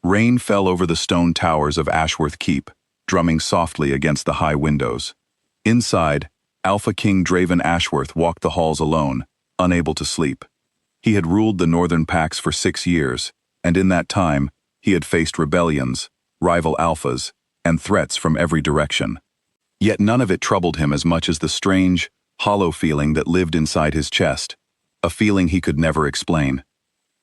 Rain fell over the stone towers of Ashworth Keep, drumming softly against the high windows. Inside, Alpha King Draven Ashworth walked the halls alone, unable to sleep. He had ruled the Northern Pacts for 6 years, and in that time, he had faced rebellions, rival alphas, and threats from every direction. Yet none of it troubled him as much as the strange, hollow feeling that lived inside his chest, a feeling he could never explain.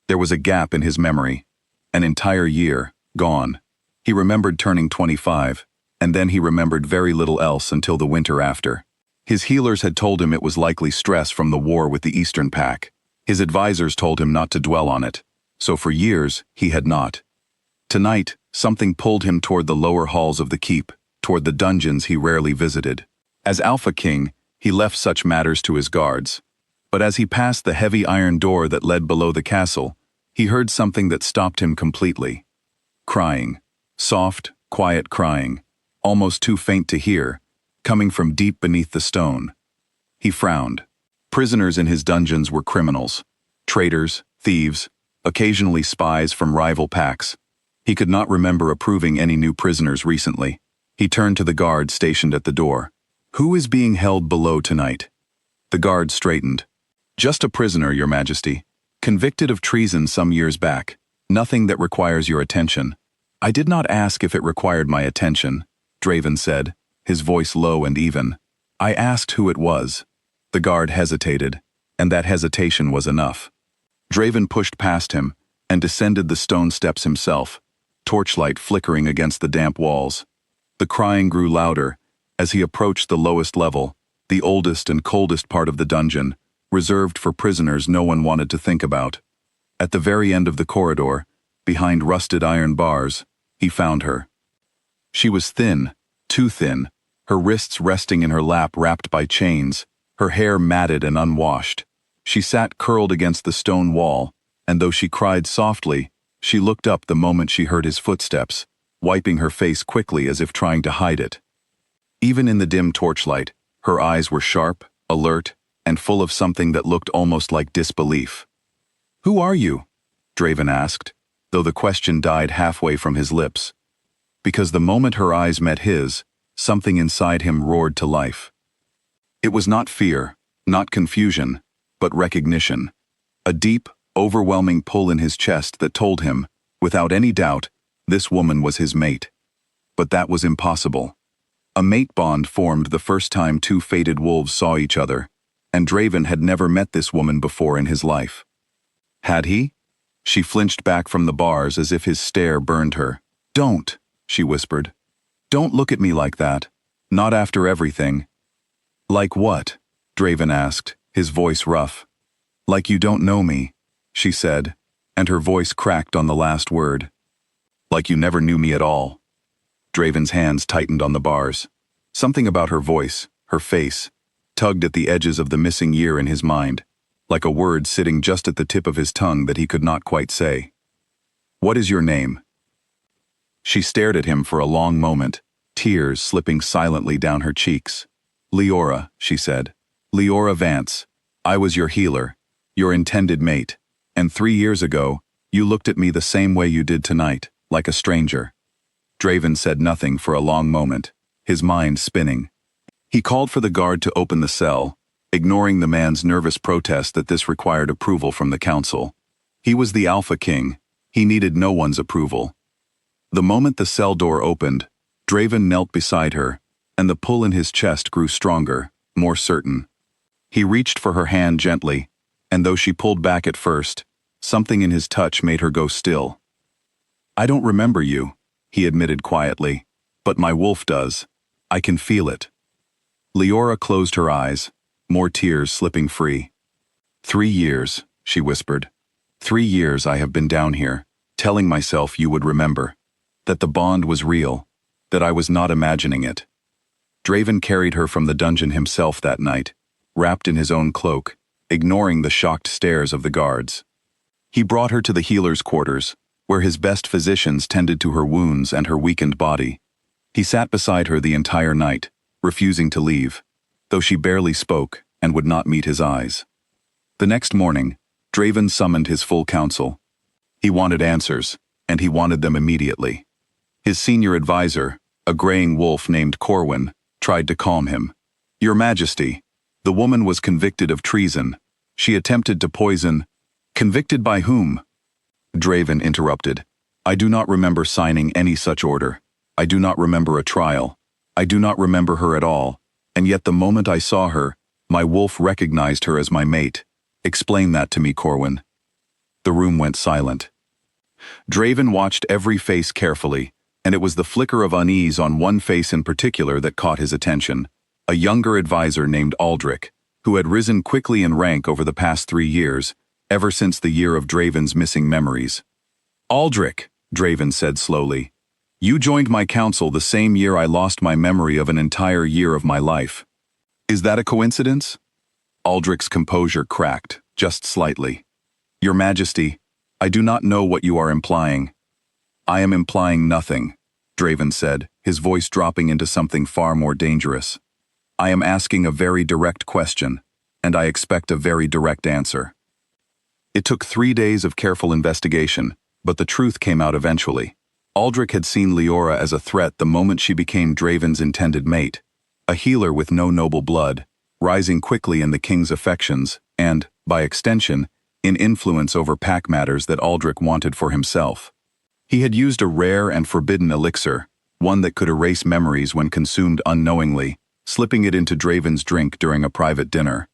There was a gap in his memory, an entire year, gone. He remembered turning 25, and then he remembered very little else until the winter after. His healers had told him it was likely stress from the war with the Eastern Pact. His advisors told him not to dwell on it, so for years he had not. Tonight, something pulled him toward the lower halls of the keep, toward the dungeons he rarely visited. As Alpha King, he left such matters to his guards. But as he passed the heavy iron door that led below the castle, he heard something that stopped him completely. Crying. Soft, quiet crying, almost too faint to hear, coming from deep beneath the stone. He frowned. Prisoners in his dungeons were criminals, traitors, thieves, occasionally spies from rival pacts. He could not remember approving any new prisoners recently. He turned to the guard stationed at the door. "Who is being held below tonight?" The guard straightened. "Just a prisoner, Your Majesty. Convicted of treason some years back. Nothing that requires your attention." "I did not ask if it required my attention," Draven said, his voice low and even. "I asked who it was." The guard hesitated, and that hesitation was enough. Draven pushed past him and descended the stone steps himself, torchlight flickering against the damp walls. The crying grew louder as he approached the lowest level, the oldest and coldest part of the dungeon, reserved for prisoners no one wanted to think about. At the very end of the corridor, behind rusted iron bars, he found her. She was thin, too thin, her wrists resting in her lap wrapped by chains, her hair matted and unwashed. She sat curled against the stone wall, and though she cried softly, she looked up the moment she heard his footsteps, wiping her face quickly as if trying to hide it. Even in the dim torchlight, her eyes were sharp, alert, and full of something that looked almost like disbelief. "Who are you?" Draven asked, though the question died halfway from his lips. Because the moment her eyes met his, something inside him roared to life. It was not fear, not confusion, but recognition. A deep, overwhelming pull in his chest that told him, without any doubt, this woman was his mate. But that was impossible. A mate bond formed the first time two fated wolves saw each other, and Draven had never met this woman before in his life. Had he? She flinched back from the bars as if his stare burned her. "Don't," she whispered. "Don't look at me like that. Not after everything." "Like what?" Draven asked, his voice rough. "Like you don't know me," she said, and her voice cracked on the last word. "Like you never knew me at all." Draven's hands tightened on the bars. Something about her voice, her face, tugged at the edges of the missing year in his mind, like a word sitting just at the tip of his tongue that he could not quite say. "What is your name?" She stared at him for a long moment, tears slipping silently down her cheeks. "Leora," she said. "Leora Vance. I was your healer, your intended mate, and 3 years ago, you looked at me the same way you did tonight, like a stranger." Draven said nothing for a long moment, his mind spinning. He called for the guard to open the cell, ignoring the man's nervous protest that this required approval from the council. He was the Alpha King. He needed no one's approval. The moment the cell door opened, Draven knelt beside her, and the pull in his chest grew stronger, more certain. He reached for her hand gently, and though she pulled back at first, something in his touch made her go still. "I don't remember you," he admitted quietly, "but my wolf does. I can feel it." Leora closed her eyes, more tears slipping free. 3 years, she whispered. 3 years I have been down here, telling myself you would remember, that the bond was real, that I was not imagining it. Draven carried her from the dungeon himself that night, wrapped in his own cloak, ignoring the shocked stares of the guards. He brought her to the healer's quarters, where his best physicians tended to her wounds and her weakened body. He sat beside her the entire night, refusing to leave, though she barely spoke and would not meet his eyes. The next morning, Draven summoned his full council. He wanted answers, and he wanted them immediately. His senior advisor, a graying wolf named Corwin, tried to calm him. "Your Majesty, the woman was convicted of treason. She attempted to poison—" "Convicted by whom?" Draven interrupted. "I do not remember signing any such order. I do not remember a trial. I do not remember her at all, and yet the moment I saw her, my wolf recognized her as my mate. Explain that to me, Corwin." The room went silent. Draven watched every face carefully, and it was the flicker of unease on one face in particular that caught his attention. A younger advisor named Aldrich, who had risen quickly in rank over the past 3 years, ever since the year of Draven's missing memories. "Aldrich," Draven said slowly, "you joined my council the same year I lost my memory of an entire year of my life. Is that a coincidence?" Aldrich's composure cracked, just slightly. "Your Majesty, I do not know what you are implying." "I am implying nothing," Draven said, his voice dropping into something far more dangerous. "I am asking a very direct question, and I expect a very direct answer." It took 3 days of careful investigation, but the truth came out eventually. Aldrich had seen Leora as a threat the moment she became Draven's intended mate, a healer with no noble blood, rising quickly in the king's affections and, by extension, in influence over pack matters that Aldrich wanted for himself. He had used a rare and forbidden elixir, one that could erase memories when consumed unknowingly, slipping it into Draven's drink during a private dinner.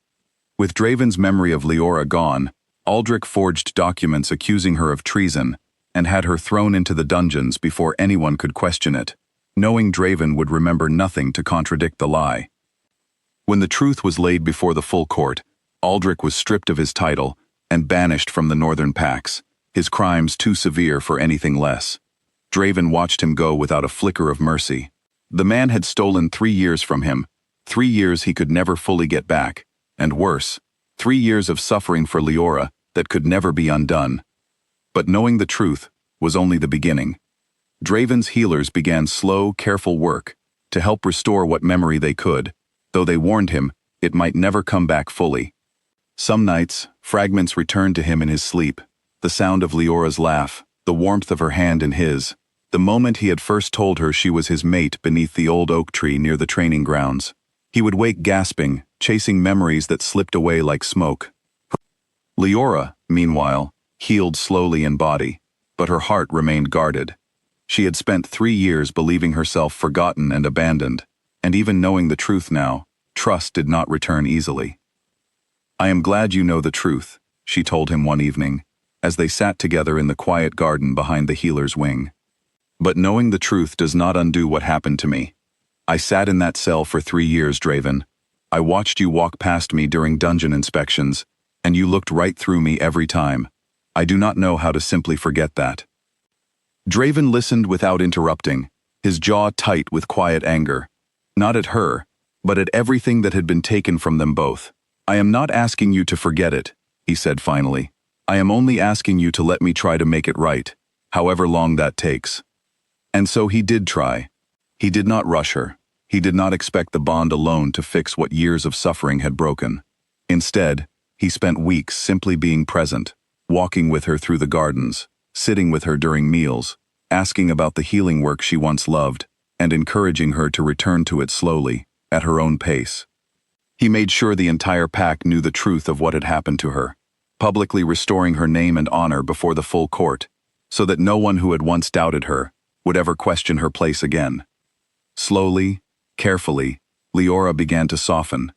With Draven's memory of Leora gone, Aldrich forged documents accusing her of treason and had her thrown into the dungeons before anyone could question it, knowing Draven would remember nothing to contradict the lie. When the truth was laid before the full court, Aldrich was stripped of his title and banished from the northern packs, his crimes too severe for anything less. Draven watched him go without a flicker of mercy. The man had stolen 3 years from him, 3 years he could never fully get back, and worse, 3 years of suffering for Leora that could never be undone. But knowing the truth was only the beginning. Draven's healers began slow, careful work to help restore what memory they could, though they warned him it might never come back fully. Some nights, fragments returned to him in his sleep, the sound of Leora's laugh, the warmth of her hand in his, the moment he had first told her she was his mate beneath the old oak tree near the training grounds. He would wake gasping, chasing memories that slipped away like smoke. Leora, meanwhile, healed slowly in body, but her heart remained guarded. She had spent 3 years believing herself forgotten and abandoned, and even knowing the truth now, trust did not return easily. "I am glad you know the truth," she told him one evening, as they sat together in the quiet garden behind the healer's wing. "But knowing the truth does not undo what happened to me. I sat in that cell for 3 years, Draven. I watched you walk past me during dungeon inspections, and you looked right through me every time. I do not know how to simply forget that." Draven listened without interrupting, his jaw tight with quiet anger. Not at her, but at everything that had been taken from them both. "I am not asking you to forget it," he said finally. "I am only asking you to let me try to make it right, however long that takes." And so he did try. He did not rush her. He did not expect the bond alone to fix what years of suffering had broken. Instead, he spent weeks simply being present, walking with her through the gardens, sitting with her during meals, asking about the healing work she once loved, and encouraging her to return to it slowly, at her own pace. He made sure the entire pack knew the truth of what had happened to her, publicly restoring her name and honor before the full court, so that no one who had once doubted her would ever question her place again. Slowly, carefully, Leora began to soften.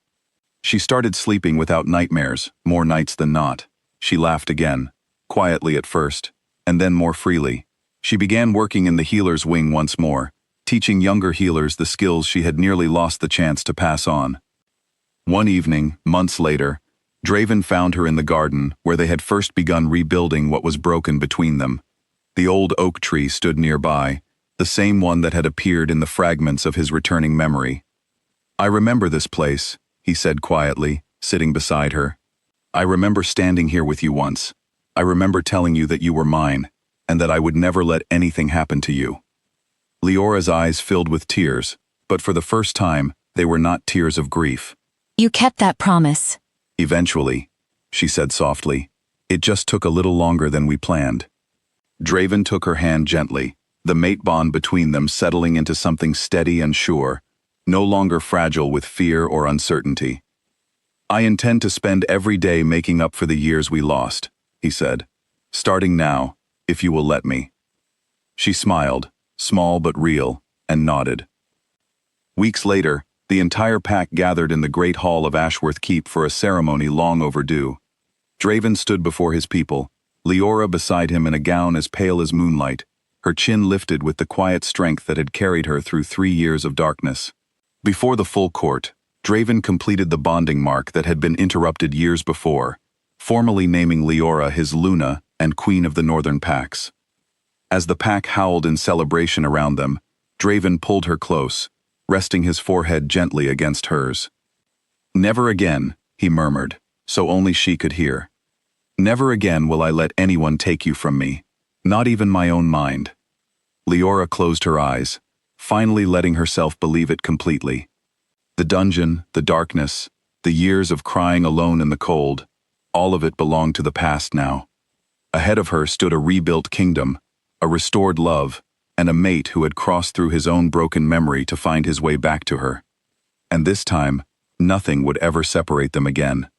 She started sleeping without nightmares, more nights than not. She laughed again, quietly at first, and then more freely. She began working in the healer's wing once more, teaching younger healers the skills she had nearly lost the chance to pass on. One evening, months later, Draven found her in the garden where they had first begun rebuilding what was broken between them. The old oak tree stood nearby, the same one that had appeared in the fragments of his returning memory. "I remember this place," he said quietly, sitting beside her. "I remember standing here with you once. I remember telling you that you were mine, and that I would never let anything happen to you." Leora's eyes filled with tears, but for the first time, they were not tears of grief. "You kept that promise." "Eventually," she said softly. "It just took a little longer than we planned." Draven took her hand gently, the mate bond between them settling into something steady and sure, no longer fragile with fear or uncertainty. "I intend to spend every day making up for the years we lost," he said. "Starting now, if you will let me." She smiled, small but real, and nodded. Weeks later, the entire pack gathered in the great hall of Ashworth Keep for a ceremony long overdue. Draven stood before his people, Leora beside him in a gown as pale as moonlight, her chin lifted with the quiet strength that had carried her through 3 years of darkness. Before the full court, Draven completed the bonding mark that had been interrupted years before, formally naming Leora his Luna and Queen of the Northern Packs. As the pack howled in celebration around them, Draven pulled her close, resting his forehead gently against hers. "Never again," he murmured, so only she could hear. "Never again will I let anyone take you from me, not even my own mind." Leora closed her eyes, finally letting herself believe it completely. The dungeon, the darkness, the years of crying alone in the cold, all of it belonged to the past now. Ahead of her stood a rebuilt kingdom, a restored love, and a mate who had crossed through his own broken memory to find his way back to her. And this time, nothing would ever separate them again.